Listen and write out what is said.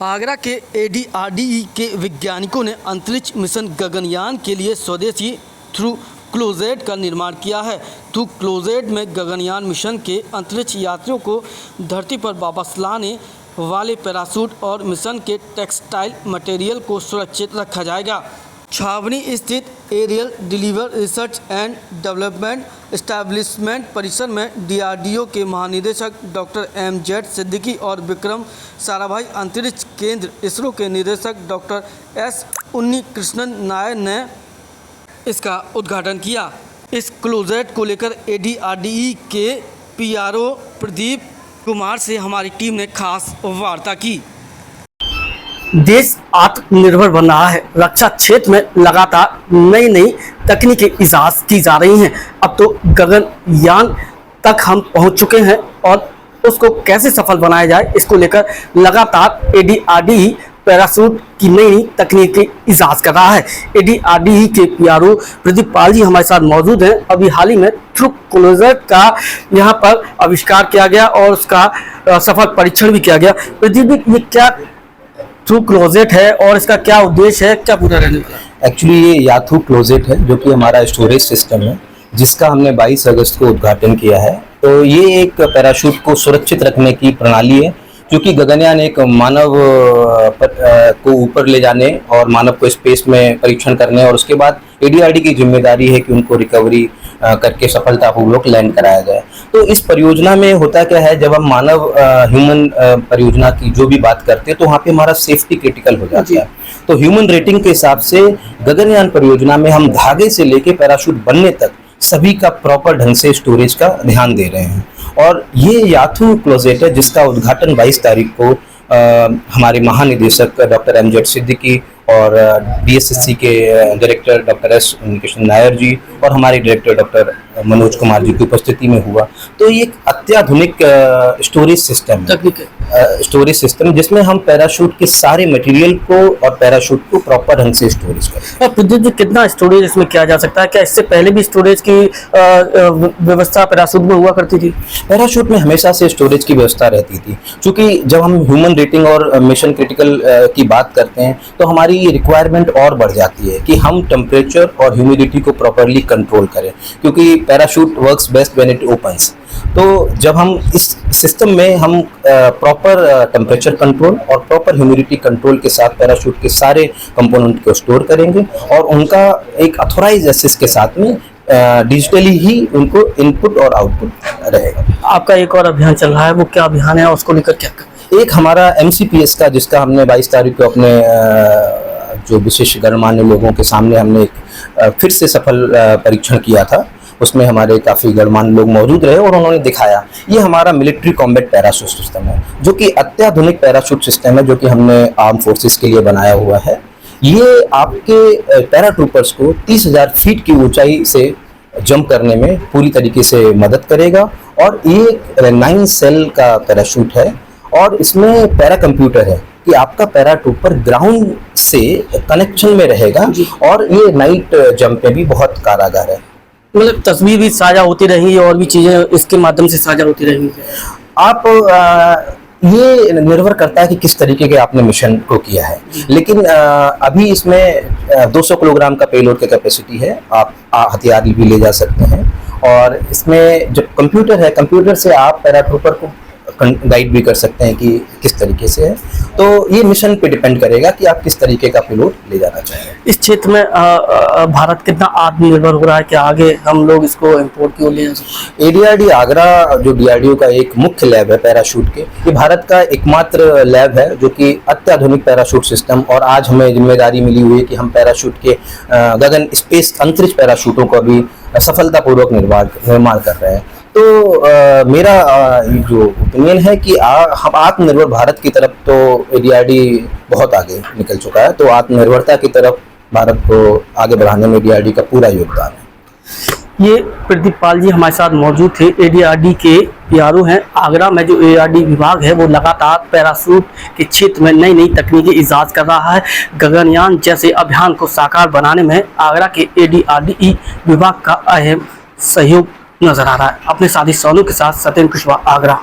आगरा के ADRDE के वैज्ञानिकों ने अंतरिक्ष मिशन गगनयान के लिए स्वदेशी थ्रू क्लोजेट का निर्माण किया है। थ्रू क्लोजेट में गगनयान मिशन के अंतरिक्ष यात्रियों को धरती पर वापस लाने वाले पैराशूट और मिशन के टेक्सटाइल मटेरियल को सुरक्षित रखा जाएगा। छावनी स्थित aerial deliver research and development establishment परिसर में DRDO के महानिदेशक डॉक्टर MZ सिद्दीकी और विक्रम साराभाई, अंतरिक्ष केंद्र ISRO के निदेशक डॉक्टर S उन्नीकृष्णन नायर ने इसका उद्घाटन किया। इस क्लोजेट को लेकर ADRDE के PRO प्रदीप कुमार से हमारी टीम ने खास वार्ता की। देश आत्मनिर्भर बन रहा है। रक्षा क्षेत्र में लगातार नई नई तकनीकी इजाद की जा रही हैं। अब तो गगनयान तक हम पहुंच चुके हैं और उसको कैसे सफल बनाया जाए, इसको लेकर लगातार ADRDE पैराशूट की नई तकनीकी इजाद कर रहा है। ADRDE के PRO प्रदीप पाल जी हमारे साथ मौजूद हैं। अभी हाल ही में थ्रू क्लोजेट का यहाँ पर आविष्कार किया गया और उसका सफल परीक्षण भी किया गया। प्रदीप जी, ये क्या थ्रू क्लोजेट है और इसका क्या उद्देश्य है, क्या पूरा रहने वाला है? एक्चुअली ये याथू क्लोजेट है जो कि हमारा स्टोरेज सिस्टम है, जिसका हमने 22 अगस्त को उद्घाटन किया है। तो ये एक पैराशूट को सुरक्षित रखने की प्रणाली है, क्योंकि गगनयान एक मानव को ऊपर ले जाने और मानव को स्पेस में परीक्षण करने और उसके बाद ADRDE की जिम्मेदारी है कि उनको रिकवरी करके सफलतापूर्वक लैंड कराया जाए। तो इस परियोजना में होता क्या है, जब हम मानव ह्यूमन परियोजना की जो भी बात करते हैं तो वहाँ पे हमारा सेफ्टी क्रिटिकल हो जाता है। तो ह्यूमन रेटिंग के हिसाब से गगनयान परियोजना में हम धागे से लेके पैराशूट बनने तक सभी का प्रॉपर ढंग से स्टोरेज का ध्यान दे रहे हैं। और ये याथू क्लोजेट है जिसका उद्घाटन 22 तारीख को हमारे महानिदेशक डॉक्टर MZ सिद्दीकी और DSSC के director doctor S Unnikrishnan Nair ji और हमारे डायरेक्टर डॉक्टर मनोज कुमार जी की उपस्थिति में हुआ। तो ये एक अत्याधुनिक स्टोरेज सिस्टम है, स्टोरेज सिस्टम जिसमें हम पैराशूट के सारे मटेरियल को और पैराशूट को प्रॉपर ढंग से स्टोरेज करें। और प्रदीप जी, कितना स्टोरेज इसमें किया जा सकता है? क्या इससे पहले भी स्टोरेज की व्यवस्था पैराशूट में हुआ करती थी? पैराशूट में हमेशा से स्टोरेज की व्यवस्था रहती थी, क्योंकि जब हम ह्यूमन रेटिंग और मिशन क्रिटिकल की बात करते हैं तो हमारी ये रिक्वायरमेंट और बढ़ जाती है कि हम टेम्परेचर और ह्यूमिडिटी को प्रॉपरली कंट्रोल करें, क्योंकि parachute works best when it opens. तो जब हम इस सिस्टम में हम प्रॉपर टेम्परेचर कंट्रोल और प्रॉपर ह्यूमिडिटी कंट्रोल के साथ पैराशूट के सारे कंपोनेंट को स्टोर करेंगे और उनका एक ऑथोराइज एक्सेस के साथ में डिजिटली ही उनको इनपुट और आउटपुट रहेगा। आपका एक और अभियान चल रहा है, वो क्या अभियान है, उसको लेकर क्या कर? एक हमारा MCPS का, जिसका हमने 22 तारीख को अपने जो विशेष गणमान्य लोगों के सामने हमने एक फिर से सफल परीक्षण किया था। उसमें हमारे काफ़ी गणमान्य लोग मौजूद रहे और उन्होंने दिखाया। ये हमारा मिलिट्री कॉम्बैट पैराशूट सिस्टम है, जो कि अत्याधुनिक पैराशूट सिस्टम है, जो कि हमने आर्म फोर्सेस के लिए बनाया हुआ है। ये आपके पैराट्रूपर्स को 30,000 फीट की ऊंचाई से जंप करने में पूरी तरीके से मदद करेगा। और ये 9 सेल का पैराशूट है और इसमें पैरा कंप्यूटर है कि आपका पैराट्रूपर ग्राउंड से कनेक्शन में रहेगा और ये नाइट जंप में भी बहुत कारगर है। मतलब तस्वीर भी साझा होती रहेंगी और भी चीजें इसके माध्यम से साझा होती रहेंगी। आप ये निर्भर करता है कि किस तरीके के आपने मिशन को किया है, लेकिन अभी इसमें 200 किलोग्राम का पेलोड की कैपेसिटी है। आप हथियार भी ले जा सकते हैं और इसमें जो कंप्यूटर है, कंप्यूटर से आप पैराट्रूपर को गाइड भी कर सकते हैं कि किस तरीके से है। तो ये मिशन पे डिपेंड करेगा कि आप किस तरीके का पेलोड ले जाना चाहेंगे। इस क्षेत्र में भारत कितना आत्मनिर्भर हो रहा है, क्या आगे हम लोग इसको इंपोर्ट की ओर ले जा सकते हैं? ADRDE आगरा जो DRDO का एक मुख्य लैब है पैराशूट के, ये भारत का एकमात्र लैब है जो कि अत्याधुनिक पैराशूट सिस्टम, और आज हमें जिम्मेदारी मिली हुई है कि हम पैराशूट के गगन स्पेस अंतरिक्ष पैराशूटों का भी सफलतापूर्वक निर्माण कर रहे हैं। तो मेरा जो ओपिनियन है कि हम आत्मनिर्भर भारत की तरफ, तो ADRDE बहुत आगे निकल चुका है। तो आत्मनिर्भरता की तरफ भारत को आगे बढ़ाने में ADRDE का पूरा योगदान है। ये प्रदीप पाल जी हमारे साथ मौजूद थे। ADRDE के PRO हैं। आगरा में जो ADRDE विभाग है वो लगातार पैराशूट के क्षेत्र में नई नई तकनीकी इजाद कर रहा है। गगनयान जैसे अभियान को साकार बनाने में आगरा के ADRDE विभाग का अहम सहयोग नजर आ रहा है। अपने साथी सोनू के साथ सत्येंद्र कुशवाहा, आगरा।